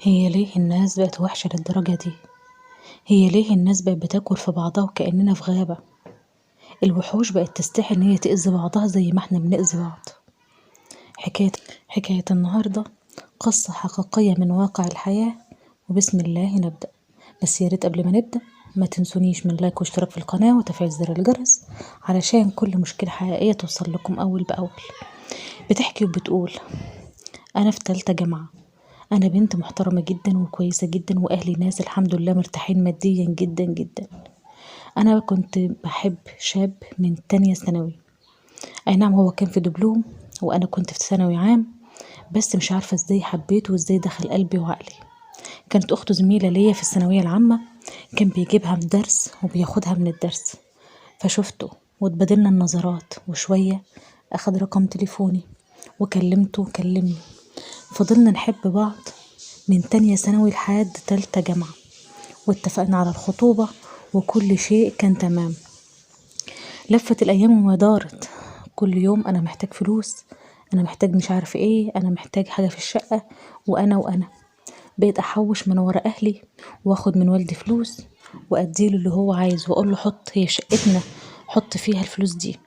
هي ليه الناس بقت وحشة للدرجة دي؟ هي ليه الناس بقت بتاكل في بعضها وكأننا في غابة؟ الوحوش بقت تستحي ان هي تأذي بعضها زي ما احنا بنأذي بعض. حكاية حكاية النهاردة قصة حقيقية من واقع الحياة، وبسم الله نبدأ. بس يا ريت قبل ما نبدأ ما تنسونيش من لايك واشتراك في القناة وتفعيل زر الجرس علشان كل مشكلة حقيقية توصل لكم أول بأول. بتحكي وبتقول: أنا في تالتة جامعة، أنا بنت محترمة جدا وكويسة جدا وأهلي ناس الحمد لله مرتاحين ماديا جدا جدا. أنا كنت بحب شاب من تانية ثانوي، أي نعم هو كان في دبلوم وأنا كنت في ثانوي عام، بس مش عارفة ازاي حبيته وازاي دخل قلبي وعقلي. كانت أخته زميلة ليا في الثانوية العامة، كان بيجيبها من درس وبياخدها من الدرس، فشفته واتبادلنا النظرات وشوية أخد رقم تليفوني وكلمته وكلمني. فضلنا نحب بعض من تانية ثانوي لحد تالتة جامعة، واتفقنا على الخطوبة وكل شيء كان تمام. لفت الأيام وما دارت، كل يوم أنا محتاج فلوس، أنا محتاج مش عارف ايه، أنا محتاج حاجة في الشقة، وأنا بقيت أحوش من ورا أهلي واخد من والدي فلوس وأديله اللي هو عايزه وأقول له حط، هي شقتنا، حط فيها الفلوس دي،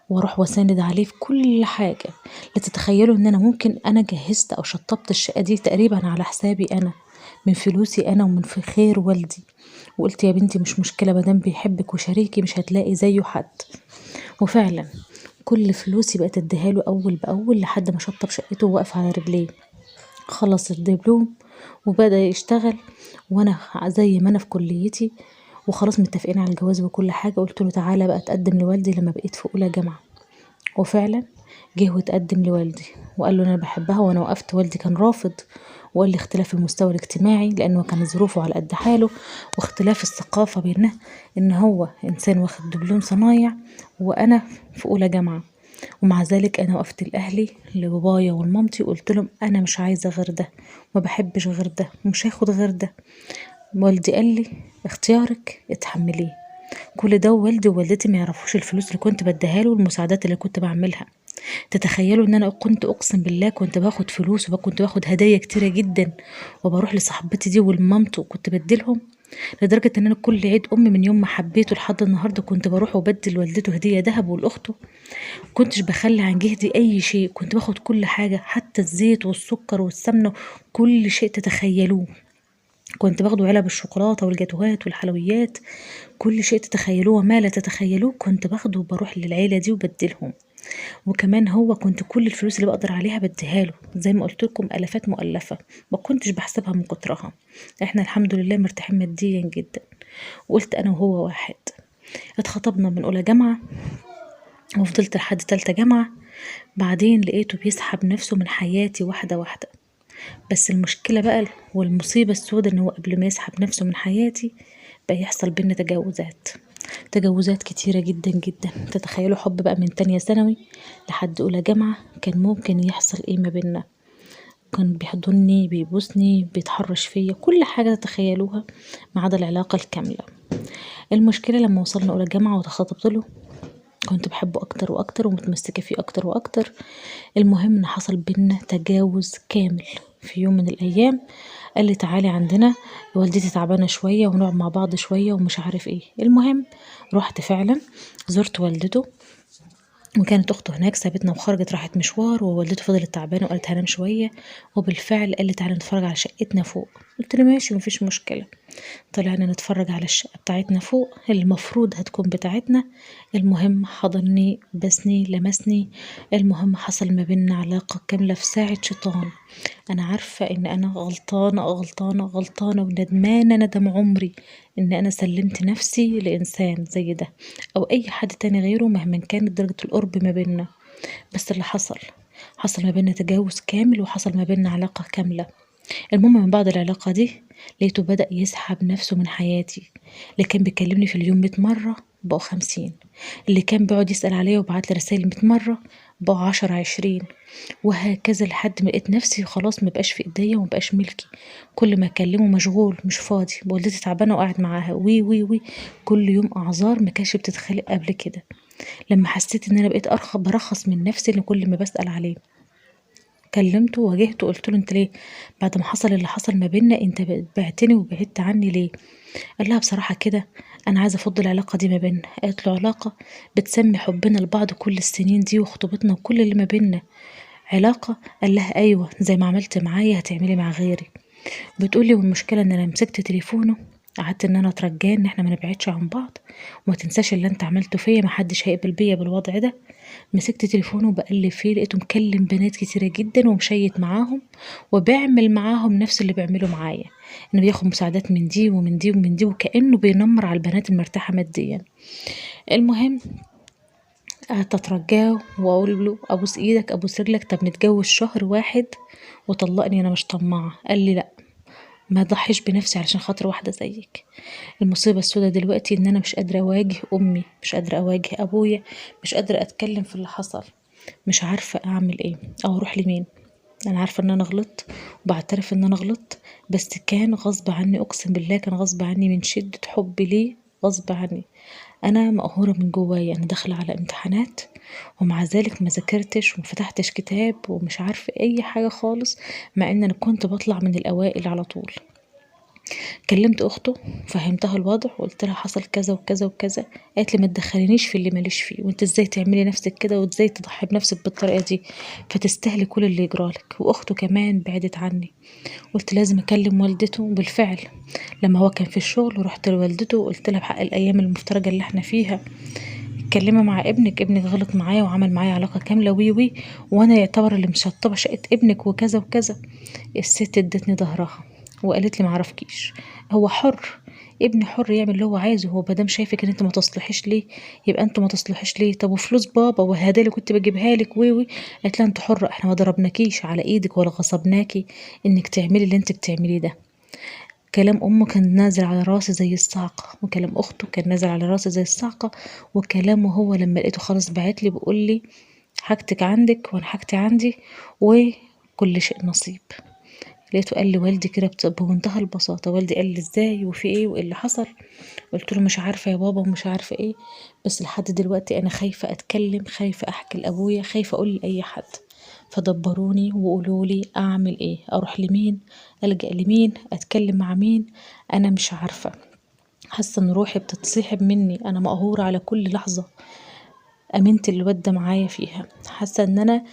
واروح واساند عليه في كل حاجة. لا تتخيلوا ان انا ممكن انا جهزت او شطبت الشقة دي تقريبا على حسابي انا، من فلوسي انا ومن في خير والدي. وقلت يا بنتي مش مشكلة مادام بيحبك وشريكي مش هتلاقي زيه حد. وفعلا كل فلوسي بقت اديها له اول باول لحد ما شطب شقته ووقف على رجليه. خلص الدبلوم وبدأ يشتغل، وانا زي ما انا في كليتي وخلاص متفقين على الجواز وكل حاجة. قلت له تعالى بقى اتقدم لوالدي لما بقيت في اولى جامعة. وفعلا جه واتقدم لوالدي وقال له انا بحبها، وانا وقفت والدي كان رافض، وقال لي اختلاف المستوى الاجتماعي لانه كان ظروفه على قد حاله، واختلاف الثقافة بيننا، ان هو انسان واخد دبلوم صنايع وانا في اولى جامعة. ومع ذلك انا وقفت لاهلي لبابايا ولمامتي وقلت لهم انا مش عايزة غير ده، ما بحبش غير ده، مش هاخد غير ده. والدي قال لي اختيارك اتحمليه. كل ده ووالدي ووالدتي ما يعرفوش الفلوس اللي كنت بديها له والمساعدات اللي كنت بعملها. تتخيلوا ان انا كنت اقسم بالله كنت باخد فلوس وكنت باخد هدايا كتيرة جدا وبروح لصاحبتي دي ولمامته وكنت بديلهم، لدرجة ان انا كل عيد امي من يوم ما حبيته لحد النهاردة كنت بروح وبدل والدته هدية دهب ولاخته. كنتش بخلي عن جهدي اي شيء، كنت باخد كل حاجة حتى الزيت والسكر والسمنة، كل شيء تتخيلوه كنت باخده، علب الشوكولاتة والجاتوهات والحلويات، كل شيء تتخيلوه وما لا تتخيلوه كنت باخده وبروح للعيلة دي وبديلهم. وكمان هو كنت كل الفلوس اللي بقدر عليها بديها له، زي ما قلت لكم الافات مؤلفه، ما كنتش بحسبها من كترها. احنا الحمد لله مرتاحين ماديا جدا. وقلت انا وهو واحد. اتخطبنا من اولى جامعه وفضلت لحد تالتة جامعه، بعدين لقيته بيسحب نفسه من حياتي واحده واحده. بس المشكله بقى والمصيبه السوداء ان هو قبل ما يسحب نفسه من حياتي بقى يحصل بينا تجاوزات كتيرة جدا جدا. تتخيلوا حب بقى من تانية ثانوي لحد أولى جامعة كان ممكن يحصل ايه ما بينا؟ كان بيحضني بيبوسني بيتحرش فيا كل حاجة تتخيلوها، ما عدا العلاقة الكاملة. المشكلة لما وصلنا أولى جامعة وتخطبت له كنت بحبه أكتر وأكتر ومتمسكة فيه أكتر وأكتر. المهم إن حصل بينا تجاوز كامل. في يوم من الأيام قال لي تعالي عندنا، والدتي تعبانة شوية ونقعد مع بعض شوية ومش عارف ايه. المهم رحت فعلا زرت والدته، وكانت اخته هناك سابتنا وخرجت راحت مشوار، ووالدته فضلت تعبانه وقالت هنام شويه. وبالفعل قال لي تعالى نتفرج على شقتنا فوق. قلت له ماشي مفيش مشكله. طلعنا نتفرج على الشقه بتاعتنا فوق المفروض هتكون بتاعتنا. المهم حضني بسني لمسني، المهم حصل ما بيننا علاقه كامله في ساعه شيطان. انا عارفه ان انا غلطانه غلطانه غلطانه وندمانه ندم عمري ان انا سلمت نفسي لانسان زي ده او اي حد تاني غيره مهما كانت درجة القرب ما بيننا. بس اللي حصل ما بيننا تجاوز كامل وحصل ما بيننا علاقة كاملة. المهم من بعد العلاقة دي لقيته بدأ يسحب نفسه من حياتي. اللي كان بيكلمني في اليوم 100 مرة بقوا 50، اللي كان بيقعد يسأل عليا وبعتلي رسايل 100 مرة بقوا 10 20، وهكذا لحد ما لقيت نفسي خلاص مبقاش في ايديا ومبقاش ملكي. كل ما اكلمه مشغول مش فاضي، والدتي تعبانة وقاعد معاها وي وي وي، كل يوم اعذار ما كانش بتتخلق قبل كده. لما حسيت ان انا بقيت برخص من نفسي لكل ما بسأل عليه. كلمته وواجهته قلت له انت ليه بعد ما حصل اللي حصل ما بينا انت بعتني وبعدت عني ليه؟ قال لها بصراحة كده انا عايزة افض العلاقة دي ما بينا. قالت له علاقة بتسمي حبنا لبعض كل السنين دي وخطوبتنا وكل اللي ما بينا علاقة؟ قال لها ايوه زي ما عملت معايا هتعملي مع غيري. بتقولي والمشكلة ان انا مسكت تليفونه قعدت ان انا اترجاه ان احنا ما نبعدش عن بعض وما تنساش اللي انت عملته فيا محدش هيقبل بيا بالوضع ده. مسكت تليفونه وبقلب فيه لقيته مكلم بنات كتيرة جدا ومشيت معاهم وبيعمل معاهم نفس اللي بيعمله معايا، انه بياخد مساعدات من دي ومن دي ومن دي وكأنه بينمر على البنات المرتاحة ماديا. المهم قعدت اترجاه واقول له ابوس ايدك ابوس رجلك طب نتجوز شهر واحد وطلقني انا مش طماعة. قال لي لا ما اضحيش بنفسي علشان خاطر واحدة زيك. المصيبة السوداء دلوقتي ان انا مش قادرة اواجه امي مش قادرة اواجه ابويا مش قادرة اتكلم في اللي حصل مش عارفة اعمل ايه او اروح لمين. انا عارفة ان انا غلطت وبعترف ان انا غلطت بس كان غصب عني اقسم بالله كان غصب عني من شدة حبي ليه غصب عني. انا مقهورة من جوايا انا داخلة على امتحانات ومع ذلك ما ذاكرتش وما فتحتش كتاب ومش عارفة اي حاجة خالص مع ان انا كنت بطلع من الاوائل على طول. كلمت اخته فهمتها الوضع وقلت لها حصل كذا وكذا وكذا. قالت لي ما تدخلينيش في اللي ماليش فيه وانت ازاي تعملي نفسك كده وازاي تضحي بنفسك بالطريقه دي فتستاهلي كل اللي يجرالك. واخته كمان بعدت عني. قلت لازم اكلم والدته وبالفعل لما هو كان في الشغل رحت لوالدته وقلت لها بحق الايام المفترجه اللي احنا فيها اتكلمي مع ابنك غلط معايا وعمل معايا علاقه كامله وي وي وانا يعتبر اللي مشطبه شقه ابنك وكذا وكذا. الست ادتني ظهرها وقالت لي معرفكيش هو حر ابني حر يعمل اللي هو عايزه هو مادام شايفك ان انت ما تصلحيش ليه يبقى انتوا ما تصلحيش ليه طب وفلوس بابا والهدايا اللي كنت بجيبها لك وي وي. قالت لها انت حره احنا ما ضربناكيش على ايدك ولا غصبناكي انك تعملي اللي انت بتعمليه ده. كلام امه كان نازل على راسي زي الصعقه وكلام اخته كان نازل على راسي زي الصعقه وكلامه هو لما لقيته خلاص بعتلي بيقول لي حاجتك عندك وانا حاجتي عندي وكل شيء نصيب. لقيته قال لي والدي كده بمنتهى البساطة. والدي قال لي ازاي وفي ايه وايه اللي حصل؟ قلت له مش عارفة يا بابا ومش عارفة ايه بس لحد دلوقتي انا خايفة اتكلم خايفة احكي لابويا خايفة اقول لاي حد فدبروني وقولوا لي اعمل ايه اروح لمين الجأ لمين اتكلم مع مين. انا مش عارفة حاسة ان روحي بتتسحب مني انا مقهورة على كل لحظة امنت الواد ده معايا فيها حاسة ان انا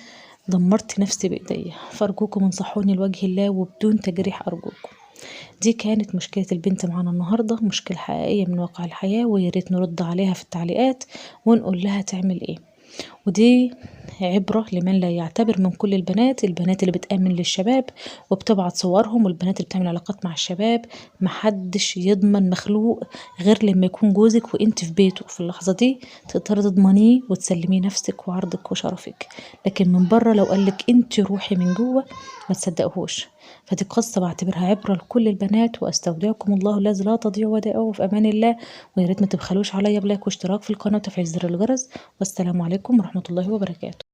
دمرت نفسي بايديا فارجوكم انصحوني لوجه الله وبدون تجريح ارجوكم. دي كانت مشكلة البنت معانا النهاردة مشكلة حقيقية من واقع الحياة وياريت نرد عليها في التعليقات ونقول لها تعمل ايه. ودي عبرة لمن لا يعتبر من كل البنات اللي بتآمن للشباب وبتبعت صورهم والبنات اللي بتعمل علاقات مع الشباب. محدش يضمن مخلوق غير لما يكون جوزك وانت في بيته في اللحظة دي تقدري تضمنيه وتسلميه نفسك وعرضك وشرفك. لكن من بره لو قالك انت روحي من جوه ما تصدقهوش. فدي قصة بعتبرها عبرة لكل البنات واستودعكم الله الذي لا تضيع ودائعه في امان الله. ويا ريت ما تبخلوش عليا بلايك واشتراك في القناة وتفعيل زر الجرس. والسلام عليكم ورحمة الله وبركاته.